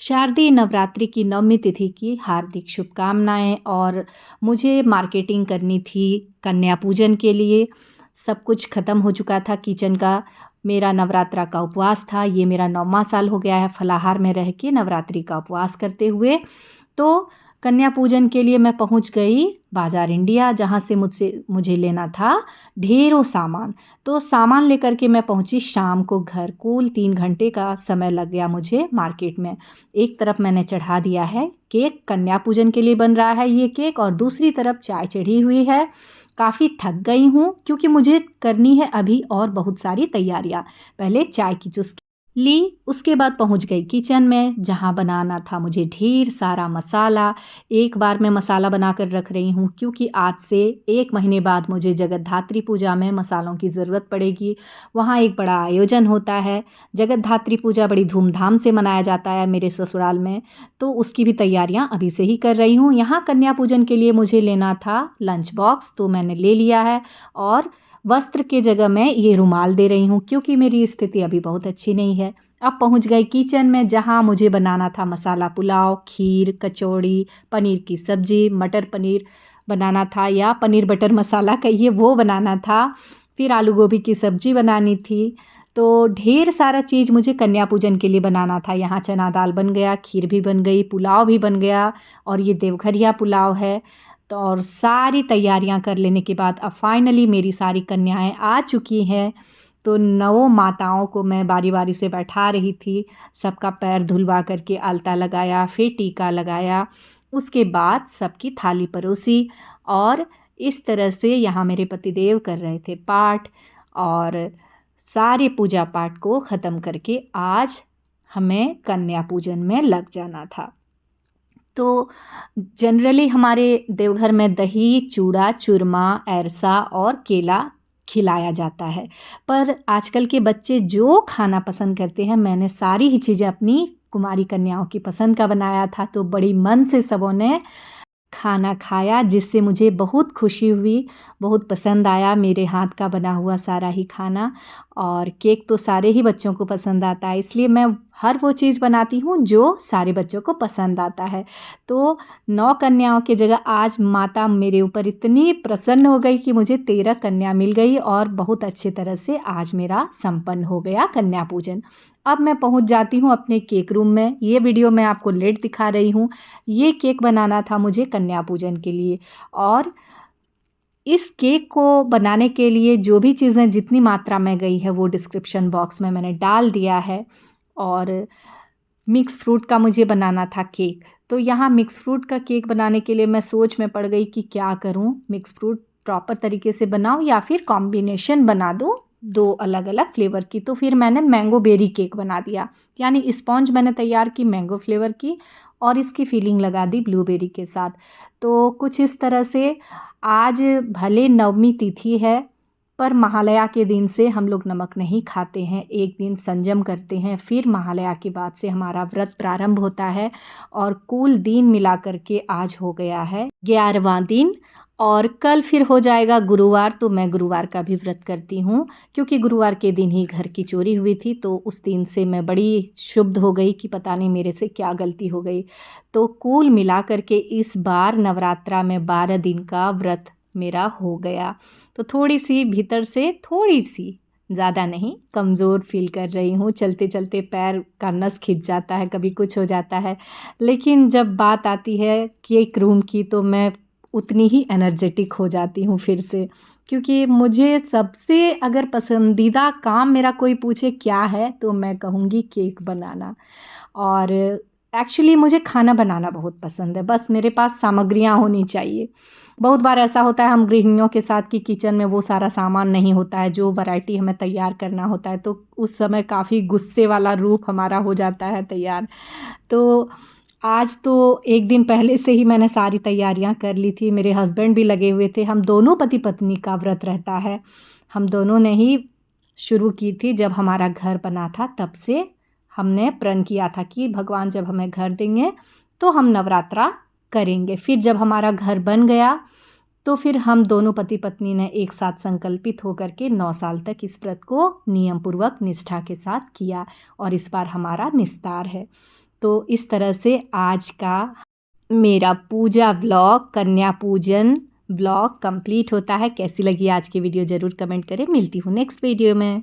शारदीय नवरात्रि की नवमी तिथि की हार्दिक शुभकामनाएँ। और मुझे मार्केटिंग करनी थी कन्या पूजन के लिए। सब कुछ ख़त्म हो चुका था किचन का। मेरा नवरात्रा का उपवास था, ये मेरा 9वाँ साल हो गया है फलाहार में रह के नवरात्रि का उपवास करते हुए। तो कन्या पूजन के लिए मैं पहुंच गई बाज़ार इंडिया, जहां से मुझे लेना था ढेरों सामान। तो सामान लेकर के मैं पहुंची शाम को घर। कुल 3 घंटे का समय लग गया मुझे मार्केट में। एक तरफ मैंने चढ़ा दिया है केक, कन्या पूजन के लिए बन रहा है ये केक, और दूसरी तरफ चाय चढ़ी हुई है। काफ़ी थक गई हूँ क्योंकि मुझे करनी है अभी और बहुत सारी तैयारियाँ। पहले चाय की चुस्की ली, उसके बाद पहुंच गई किचन में, जहां बनाना था मुझे ढेर सारा मसाला। एक बार मैं मसाला बनाकर रख रही हूँ क्योंकि आज से 1 महीने बाद मुझे जगतधात्री पूजा में मसालों की ज़रूरत पड़ेगी। वहाँ एक बड़ा आयोजन होता है। जगतधात्री पूजा बड़ी धूमधाम से मनाया जाता है मेरे ससुराल में, तो उसकी भी तैयारियाँ अभी से ही कर रही हूँ। यहाँ कन्या पूजन के लिए मुझे लेना था लंच बॉक्स, तो मैंने ले लिया है। और वस्त्र के जगह मैं ये रुमाल दे रही हूँ क्योंकि मेरी स्थिति अभी बहुत अच्छी नहीं है। अब पहुँच गई किचन में, जहाँ मुझे बनाना था मसाला पुलाव, खीर, कचौड़ी, पनीर की सब्ज़ी, मटर पनीर बनाना था, या पनीर बटर मसाला कहिए, वो बनाना था। फिर आलू गोभी की सब्ज़ी बनानी थी। तो ढेर सारा चीज़ मुझे कन्या पूजन के लिए बनाना था। यहाँ चना दाल बन गया, खीर भी बन गई, पुलाव भी बन गया, और ये देवघरिया पुलाव है। तो और सारी तैयारियां कर लेने के बाद अब फाइनली मेरी सारी कन्याएं आ चुकी हैं। तो 9 माताओं को मैं बारी बारी से बैठा रही थी। सबका पैर धुलवा करके अलता लगाया, फिर टीका लगाया। उसके बाद सबकी थाली परोसी, और इस तरह से यहाँ मेरे पतिदेव कर रहे थे पाठ। और सारे पूजा पाठ को ख़त्म करके आज हमें कन्या पूजन में लग जाना था। तो जनरली हमारे देवघर में दही, चूड़ा, चूरमा, अरसा और केला खिलाया जाता है। पर आजकल के बच्चे जो खाना पसंद करते हैं, मैंने सारी ही चीज़ें अपनी कुमारी कन्याओं की पसंद का बनाया था। तो बड़ी मन से सबों ने खाना खाया, जिससे मुझे बहुत खुशी हुई। बहुत पसंद आया मेरे हाथ का बना हुआ सारा ही खाना। और केक तो सारे ही बच्चों को पसंद आता है, इसलिए मैं हर वो चीज़ बनाती हूँ जो सारे बच्चों को पसंद आता है। तो 9 कन्याओं की जगह आज माता मेरे ऊपर इतनी प्रसन्न हो गई कि मुझे 13 कन्या मिल गई, और बहुत अच्छे तरह से आज मेरा संपन्न हो गया कन्या पूजन। अब मैं पहुंच जाती हूँ अपने केक रूम में। ये वीडियो मैं आपको लेट दिखा रही हूँ। ये केक बनाना था मुझे कन्या पूजन के लिए, और इस केक को बनाने के लिए जो भी चीज़ें जितनी मात्रा में गई है वो डिस्क्रिप्शन बॉक्स में मैंने डाल दिया है। और मिक्स फ्रूट का मुझे बनाना था केक। तो यहाँ मिक्स फ्रूट का केक बनाने के लिए मैं सोच में पड़ गई कि क्या करूँ, मिक्स फ्रूट प्रॉपर तरीके से बनाऊँ या फिर कॉम्बिनेशन बना दूँ 2 अलग अलग फ्लेवर की। तो फिर मैंने मैंगो बेरी केक बना दिया, यानी स्पॉन्ज मैंने तैयार की मैंगो फ्लेवर की, और इसकी फीलिंग लगा दी ब्लूबेरी के साथ। तो कुछ इस तरह से आज भले नवमी तिथि है, पर महालया के दिन से हम लोग नमक नहीं खाते हैं। एक दिन संयम करते हैं, फिर महालया के बाद से हमारा व्रत प्रारंभ होता है। और कुल दिन मिला करके आज हो गया है 11वां दिन, और कल फिर हो जाएगा गुरुवार। तो मैं गुरुवार का भी व्रत करती हूँ क्योंकि गुरुवार के दिन ही घर की चोरी हुई थी। तो उस दिन से मैं बड़ी क्षुब्ध हो गई कि पता नहीं मेरे से क्या गलती हो गई। तो कुल मिला करके इस बार नवरात्रा में 12 दिन का व्रत मेरा हो गया। तो थोड़ी सी भीतर से, थोड़ी सी, ज़्यादा नहीं, कमज़ोर फील कर रही हूँ। चलते चलते पैर का नस खिंच जाता है, कभी कुछ हो जाता है। लेकिन जब बात आती है केक रूम की, तो मैं उतनी ही एनर्जेटिक हो जाती हूँ फिर से। क्योंकि मुझे सबसे अगर पसंदीदा काम मेरा कोई पूछे क्या है, तो मैं कहूँगी केक बनाना। और एक्चुअली मुझे खाना बनाना बहुत पसंद है, बस मेरे पास सामग्रियाँ होनी चाहिए। बहुत बार ऐसा होता है हम गृहिणियों के साथ कि किचन में वो सारा सामान नहीं होता है जो वैरायटी हमें तैयार करना होता है, तो उस समय काफ़ी गुस्से वाला रूप हमारा हो जाता है तैयार। तो आज तो एक दिन पहले से ही मैंने सारी तैयारियां कर ली थी। मेरे हस्बैंड भी लगे हुए थे। हम दोनों पति पत्नी का व्रत रहता है। हम दोनों ने ही शुरू की थी। जब हमारा घर बना था तब से हमने प्रण किया था कि भगवान जब हमें घर देंगे तो हम नवरात्रा करेंगे। फिर जब हमारा घर बन गया तो फिर हम दोनों पति पत्नी ने एक साथ संकल्पित होकर के 9 साल तक इस व्रत को नियम पूर्वक निष्ठा के साथ किया, और इस बार हमारा निस्तार है। तो इस तरह से आज का मेरा पूजा ब्लॉग, कन्या पूजन ब्लॉग कंप्लीट होता है। कैसी लगी आज की वीडियो ज़रूर कमेंट करें। मिलती हूँ नेक्स्ट वीडियो में।